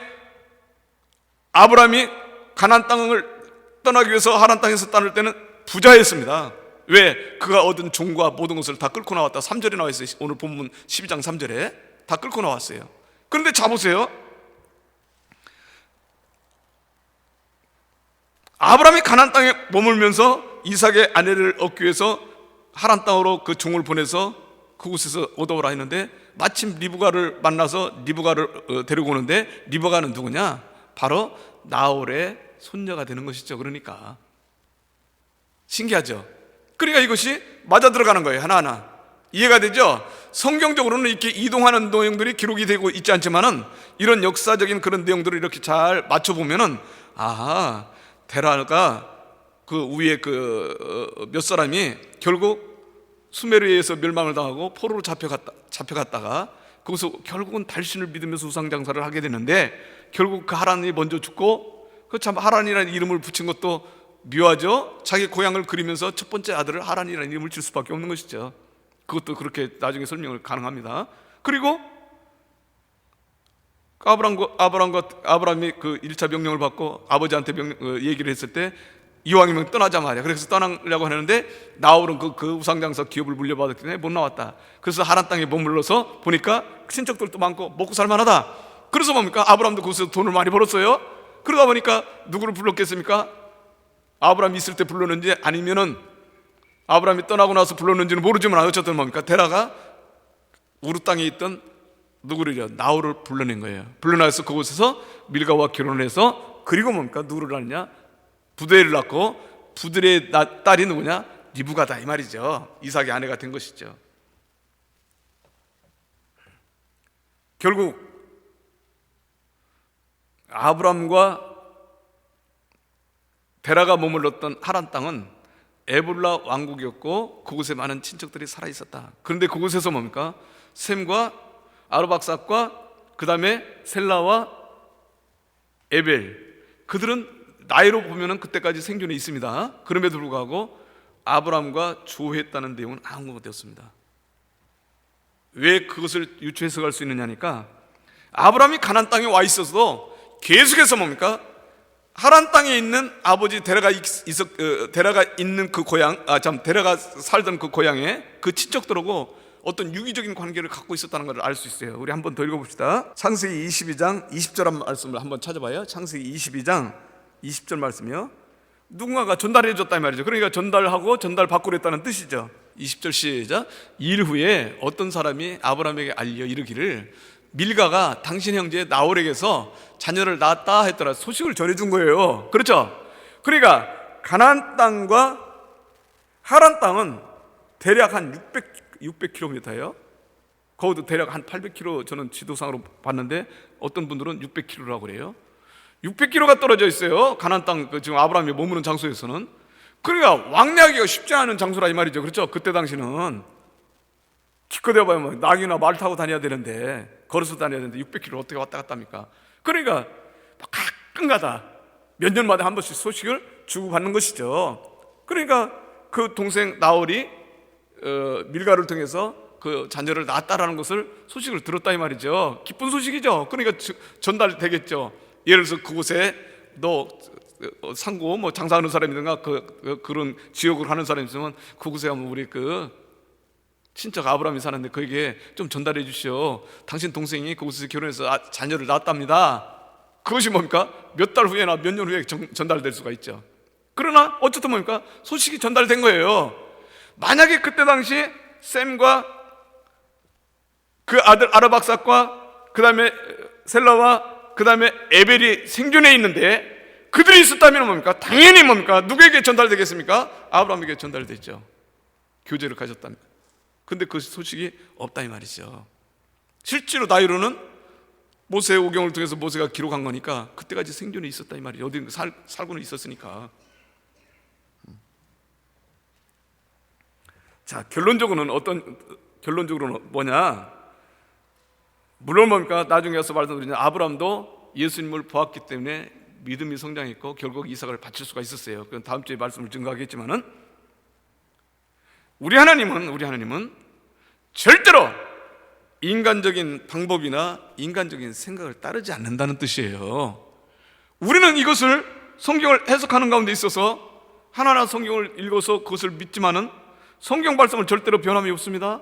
아브라함이 가나안 땅을 떠나기 위해서 하란 땅에서 떠날 때는 부자였습니다. 왜? 그가 얻은 종과 모든 것을 다 끌고 나왔다. 3절에 나와 있어요. 오늘 본문 12장 3절에 다 끌고 나왔어요. 그런데 자 보세요. 아브라함이 가나안 땅에 머물면서 이삭의 아내를 얻기 위해서 하란 땅으로 그 종을 보내서 그곳에서 얻어오라 했는데 마침 리브가를 만나서 리브가를 데리고 오는데 리브가는 누구냐? 바로 나홀의 손녀가 되는 것이죠. 그러니까 신기하죠. 그러니까 이것이 맞아 들어가는 거예요. 하나하나 이해가 되죠. 성경적으로는 이렇게 이동하는 내용들이 기록이 되고 있지 않지만은 이런 역사적인 그런 내용들을 이렇게 잘 맞춰보면은 데라가 그 위에 몇 사람이 결국 수메르에 의해서 멸망을 당하고 포로로 잡혀갔다가 거기서 결국은 달신을 믿으면서 우상장사를 하게 되는데 결국 그 하란이 먼저 죽고 그 참 하란이라는 이름을 붙인 것도 묘하죠. 자기 고향을 그리면서 첫 번째 아들을 하란이라는 이름을 줄 수밖에 없는 것이죠. 그것도 그렇게 나중에 설명을 가능합니다. 그리고 아브라함이 그 1차 명령을 받고 아버지한테 얘기를 했을 때 이왕이면 떠나자 말이야. 그래서 떠나려고 하는데 나홀은 그 우상장사 기업을 물려받았기 때문에 못 나왔다. 그래서 하란 땅에 머물러서 보니까 친척들도 많고 먹고 살만하다. 그래서 뭡니까? 아브라함도 거기서 돈을 많이 벌었어요. 그러다 보니까 누구를 불렀겠습니까? 아브라함이 있을 때 불렀는지 아니면은 아브라함이 떠나고 나서 불렀는지는 모르지만 어쨌든 뭡니까? 데라가 우르 땅에 있던 누구를요? 나홀을 불러낸 거예요. 불러내서 그곳에서 밀가와 결혼해서, 그리고 뭡니까? 누구를 낳느냐? 부드엘을 낳고, 부드엘의 딸이 누구냐? 리브가다, 이 말이죠. 이삭의 아내가 된 것이죠. 결국 아브람과 데라가 머물렀던 하란 땅은 에볼라 왕국이었고 그곳에 많은 친척들이 살아 있었다. 그런데 그곳에서 뭡니까? 셈과 아르박삭과 그 다음에 셀라와 에벨, 그들은 나이로 보면은 그때까지 생존해 있습니다. 그럼에도 불구하고 아브람과 조회했다는 내용은 아무것도 없습니다. 왜 그것을 유추해석할 수 있느냐니까, 아브람이 가나안 땅에 와 있어서도 계속해서 뭡니까? 하란 땅에 있는 아버지 데라가 있는 그 고향, 데라가 살던 그 고향에 그 친척들하고 어떤 유기적인 관계를 갖고 있었다는 것을 알 수 있어요. 우리 한번 더 읽어봅시다. 창세기 22장 20절 말씀을 한번 찾아봐요. 창세기 22장 20절 말씀이요. 누군가가 전달해 줬단 말이죠. 그러니까 전달하고 전달받고 했다는 뜻이죠. 20절 시작. 2일 후에 어떤 사람이 아브라함에게 알려 이르기를 밀가가 당신 형제 나홀에게서 자녀를 낳았다 했더라. 소식을 전해준 거예요. 그렇죠? 그러니까 가나안 땅과 하란 땅은 대략 한 600km예요. 거기도 대략 한 800km 저는 지도상으로 봤는데 어떤 분들은 600km라고 그래요. 600km가 떨어져 있어요. 가나안 땅, 지금 아브라함이 머무는 장소에서는. 그러니까 왕래하기가 쉽지 않은 장소라 이 말이죠. 그렇죠? 그때 당시는 기껏 해봐야 낙이나 말 타고 다녀야 되는데, 걸어서 다녀야 되는데 600km 어떻게 왔다 갔다 합니까? 그러니까 가끔가다 몇 년마다 한 번씩 소식을 주고받는 것이죠. 그러니까 그 동생 나홀이 밀가를 통해서 그 자녀를 낳았다라는 것을 소식을 들었다 이 말이죠. 기쁜 소식이죠. 그러니까 전달되겠죠. 예를 들어서 그곳에 너 상고 뭐 장사하는 사람이든가 그런 지역으로 하는 사람이 있으면 그곳에 가면 우리 그 친척 아브라함이 사는데 그에게 좀 전달해 주시오. 당신 동생이 그곳에서 결혼해서 자녀를 낳았답니다. 그것이 뭡니까? 몇 달 후에나 몇 년 후에 전달될 수가 있죠. 그러나 어쨌든 뭡니까? 소식이 전달된 거예요. 만약에 그때 당시 셈과 그 아들 아르박삭과 그 다음에 셀라와 그 다음에 에벨이 생존해 있는데 그들이 있었다면 뭡니까? 당연히 뭡니까? 누구에게 전달되겠습니까? 아브라함에게 전달됐죠. 교제를 가졌다면. 근데 그 소식이 없다 이 말이죠. 실제로 나이로는 모세의 오경을 통해서 모세가 기록한 거니까 그때까지 생존해 있었다 이 말이죠. 어디 살고는 있었으니까. 자, 결론적으로는 뭐냐? 물론 뭡니까? 나중에 와서 말씀드리냐, 아브라함도 예수님을 보았기 때문에 믿음이 성장했고 결국 이삭을 바칠 수가 있었어요. 그건 다음 주에 말씀을 증거하겠지만은, 우리 하나님은 절대로 인간적인 방법이나 인간적인 생각을 따르지 않는다는 뜻이에요. 우리는 이것을 성경을 해석하는 가운데 있어서 하나하나 성경을 읽어서 그것을 믿지만은 성경 말씀은 절대로 변함이 없습니다.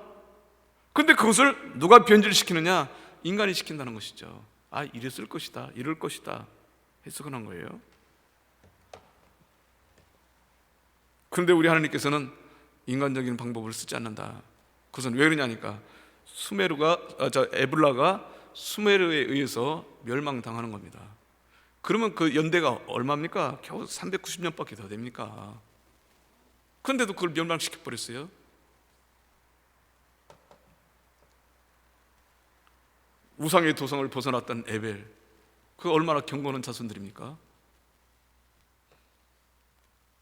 근데 그것을 누가 변질시키느냐? 인간이 시킨다는 것이죠. 이랬을 것이다, 이럴 것이다 해석을 한 거예요. 그런데 우리 하나님께서는 인간적인 방법을 쓰지 않는다. 그것은 왜 그러냐니까, 에블라가 수메르에 의해서 멸망당하는 겁니다. 그러면 그 연대가 얼마입니까? 겨우 390년밖에 더 됩니까? 그런데도 그걸 멸망시켜 버렸어요. 우상의 도성을 벗어났던 에벨, 그 얼마나 경건한 자손들입니까?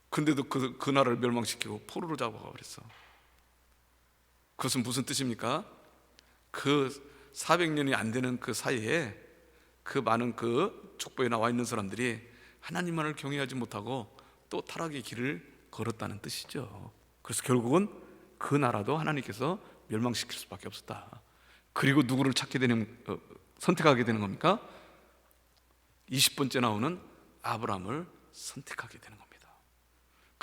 근데도 그 나라를 멸망시키고 포로로 잡아가 버렸어. 그것은 무슨 뜻입니까? 그 400년이 안 되는 그 사이에 그 많은 그 족보에 나와 있는 사람들이 하나님만을 경외하지 못하고 또 타락의 길을 걸었다는 뜻이죠. 그래서 결국은 그 나라도 하나님께서 멸망시킬 수밖에 없었다. 그리고 누구를 선택하게 되는 겁니까? 20번째 나오는 아브라함을 선택하게 되는 겁니다.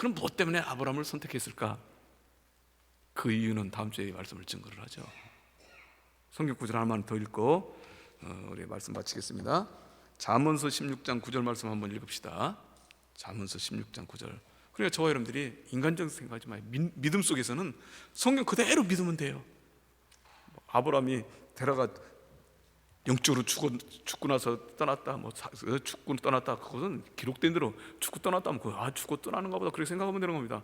그럼 무엇 때문에 아브라함을 선택했을까? 그 이유는 다음 주에 말씀을 증거를 하죠. 성경 구절 하나만 더 읽고 우리 말씀 마치겠습니다. 잠언서 16장 9절 말씀 한번 읽읍시다. 잠언서 16장 9절. 그러니까 저와 여러분들이 인간적인 생각하지 마요. 믿음 속에서는 성경 그대로 믿으면 돼요. 아브라함이 데려가 영적으로 죽고 나서 떠났다, 죽고 떠났다, 그것은 기록된 대로 죽고 떠났다 하면 죽고 떠나는가 보다 그렇게 생각하면 되는 겁니다.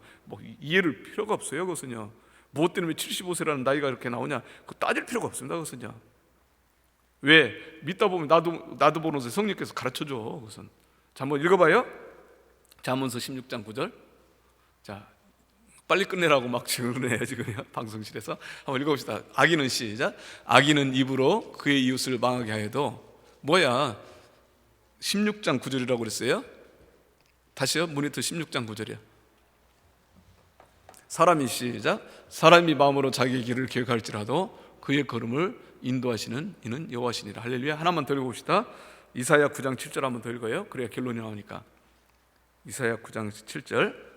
이해를 필요가 없어요. 그것은요. 무엇 때문에 75세라는 나이가 이렇게 나오냐, 그 따질 필요가 없습니다. 그것은요. 왜? 믿다 보면 나도 보면서 성령께서 가르쳐줘. 그것은. 자, 한번 읽어봐요. 잠언서 16장 9절. 자, 빨리 끝내라고 막 그러네요 지금요. 방송실에서 한번 읽어봅시다. 악인은 시작. 악인은 입으로 그의 이웃을 망하게 하여도 뭐야? 16장 9절이라고 그랬어요. 다시요. 모니터 16장 9절이요. 사람이 시작. 사람이 마음으로 자기의 길을 계획할지라도 그의 걸음을 인도하시는 이는 여호와시니라. 할렐루야. 하나만 더 읽어봅시다. 이사야 9장 7절 한번 더 읽어요. 그래야 결론이 나오니까. 이사야 9장 7절.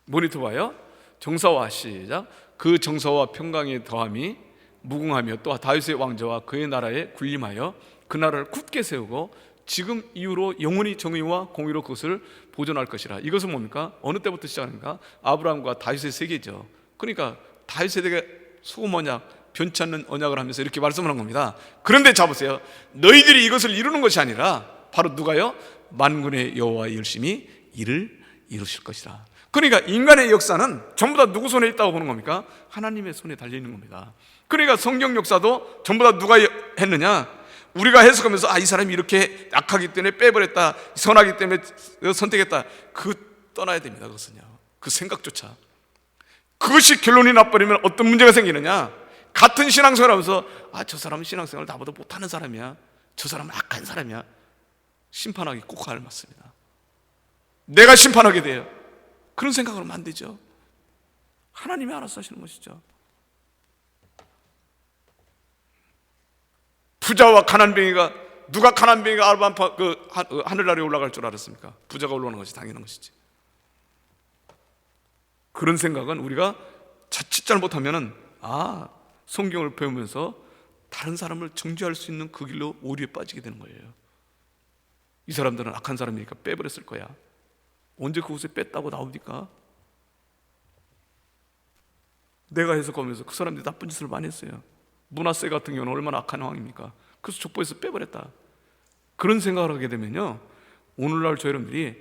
모니터 봐요. 정사와 시작. 그 정사와 평강의 더함이 무궁하며 또 다윗의 왕자와 그의 나라에 군림하여 그 나라를 굳게 세우고 지금 이후로 영원히 정의와 공의로 그것을 보존할 것이라. 이것은 뭡니까? 어느 때부터 시작하는가? 아브라함과 다윗의 세계죠. 그러니까 다윗 세대가 수금 언약, 변치 않는 언약을 하면서 이렇게 말씀을 한 겁니다. 그런데 잡으세요. 너희들이 이것을 이루는 것이 아니라 바로 누가요? 만군의 여호와의 열심히 이를 이루실 것이라. 그러니까 인간의 역사는 전부 다 누구 손에 있다고 보는 겁니까? 하나님의 손에 달려있는 겁니다. 그러니까 성경 역사도 전부 다 누가 했느냐? 우리가 해석하면서 이 사람이 이렇게 약하기 때문에 빼버렸다, 선하기 때문에 선택했다, 떠나야 됩니다. 그것은요. 그 생각조차. 그것이 결론이 나버리면 어떤 문제가 생기느냐? 같은 신앙생활 하면서 저 사람은 신앙생활을 나보다 못하는 사람이야, 저 사람은 악한 사람이야, 심판하기 꼭 닮았습니다. 내가 심판하게 돼요. 그런 생각을 하면 안 되죠. 하나님이 알아서 하시는 것이죠. 부자와 가난뱅이가, 누가 가난뱅이가 아브라함 하늘나라에 올라갈 줄 알았습니까? 부자가 올라오는 것이 당연한 것이지. 그런 생각은 우리가 자칫 잘못하면은 성경을 배우면서 다른 사람을 정죄할 수 있는 그 길로 오류에 빠지게 되는 거예요. 이 사람들은 악한 사람이니까 빼버렸을 거야. 언제 그곳에 뺐다고 나옵니까? 내가 해석하면서 그 사람들이 나쁜 짓을 많이 했어요. 문하세 같은 경우는 얼마나 악한 왕입니까? 그래서 족보에서 빼버렸다. 그런 생각을 하게 되면요, 오늘날 저 여러분들이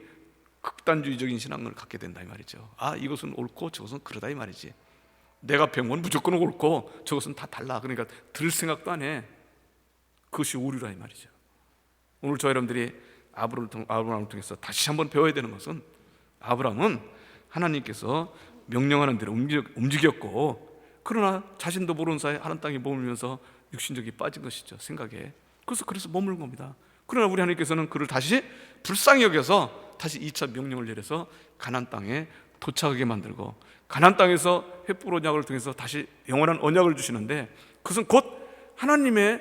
극단주의적인 신앙을 갖게 된다 이 말이죠. 이것은 옳고 저것은 그러다 이 말이지. 내가 배운 건 무조건 옳고 저것은 다 달라. 그러니까 들을 생각도 안 해. 그것이 오류라 이 말이죠. 오늘 저 여러분들이 아브라함을 통해서 다시 한번 배워야 되는 것은, 아브라함은 하나님께서 명령하는 대로 움직였고, 그러나 자신도 모르는 사이에 하나님 땅에 머물면서 육신적이 빠진 것이죠. 생각에. 그래서 머무는 겁니다. 그러나 우리 하나님께서는 그를 다시 불쌍히 여겨서 다시 2차 명령을 내려서 가나안 땅에 도착하게 만들고, 가나안 땅에서 횃불 언약을 통해서 다시 영원한 언약을 주시는데, 그것은 곧 하나님의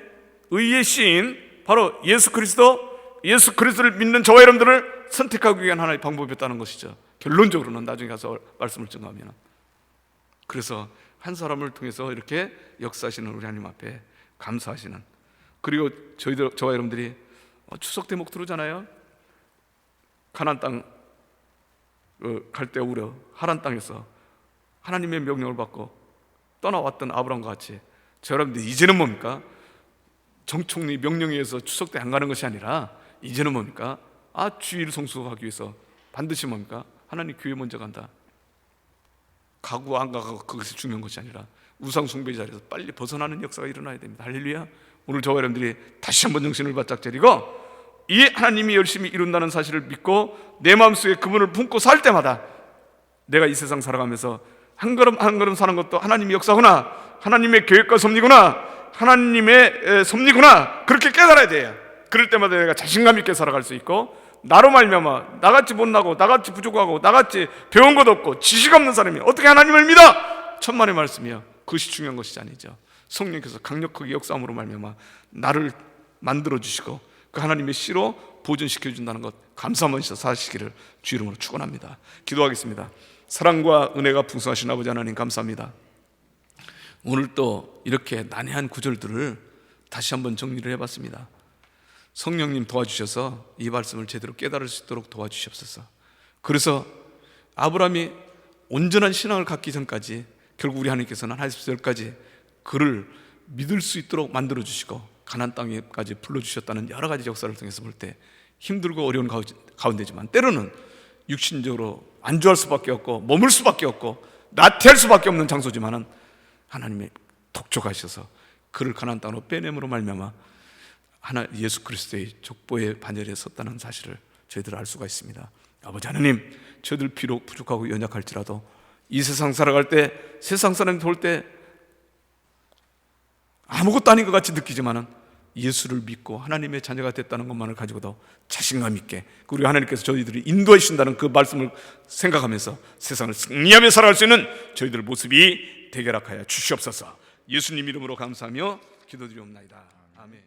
의의 시인 바로 예수 그리스도를 믿는 저와 여러분들을 선택하기 위한 하나의 방법이었다는 것이죠. 결론적으로는 나중에 가서 말씀을 증거하면. 그래서 한 사람을 통해서 이렇게 역사하시는 우리 하나님 앞에 감사하시는, 그리고 저와 여러분들이 추석 대목 들어오잖아요. 가나안 땅 갈 때 우려 하란 땅에서 하나님의 명령을 받고 떠나왔던 아브라함과 같이 저 여러분들 이제는 뭡니까? 정총리 명령에 의해서 추석 때 안 가는 것이 아니라 이제는 뭡니까? 주일 성수하기 위해서 반드시 뭡니까? 하나님 교회 먼저 간다. 가고 안 가고 그것이 중요한 것이 아니라 우상 숭배 자리에서 빨리 벗어나는 역사가 일어나야 됩니다. 할렐루야. 오늘 저와 여러분들이 다시 한번 정신을 바짝 차리고 이 하나님이 열심히 이룬다는 사실을 믿고 내 마음속에 그분을 품고 살 때마다 내가 이 세상 살아가면서 한 걸음 한 걸음 사는 것도 하나님의 역사구나, 하나님의 계획과 섭리구나, 하나님의 섭리구나, 그렇게 깨달아야 돼요. 그럴 때마다 내가 자신감 있게 살아갈 수 있고, 나로 말미암아 나같이 못나고 나같이 부족하고 나같이 배운 것 없고 지식 없는 사람이 어떻게 하나님을 믿어? 천만의 말씀이요. 그것이 중요한 것이 아니죠. 성령께서 강력하게 역사함으로 말미암아 나를 만들어 주시고 그 하나님의 씨로 보존시켜 준다는 것 감사하면서 사시기를 주 이름으로 축원합니다. 기도하겠습니다. 사랑과 은혜가 풍성하신 아버지 하나님 감사합니다. 오늘 또 이렇게 난해한 구절들을 다시 한번 정리를 해봤습니다. 성령님 도와주셔서 이 말씀을 제대로 깨달을 수 있도록 도와주시옵소서. 그래서 아브라함이 온전한 신앙을 갖기 전까지 결국 우리 하나님께서는 한 10절까지 그를 믿을 수 있도록 만들어 주시고 가나안 땅에까지 불러주셨다는 여러 가지 역사를 통해서 볼 때 힘들고 어려운 가운데지만 때로는 육신적으로 안주할 수밖에 없고 머물 수밖에 없고 나태할 수밖에 없는 장소지만은 하나님의 독촉하셔서 그를 가나안 땅으로 빼냄으로 말미암아 하나 예수 그리스도의 족보의 반열에 섰다는 사실을 저희들 알 수가 있습니다. 아버지 하나님, 저희들 비록 부족하고 연약할지라도 이 세상 살아갈 때 세상 사람이 볼 때 아무것도 아닌 것 같이 느끼지만은 예수를 믿고 하나님의 자녀가 됐다는 것만을 가지고도 자신감 있게 그리고 하나님께서 저희들이 인도해 주신다는 그 말씀을 생각하면서 세상을 승리하며 살아갈 수 있는 저희들 모습이 되게 하여 주시옵소서. 예수님 이름으로 감사하며 기도드리옵나이다. 아멘.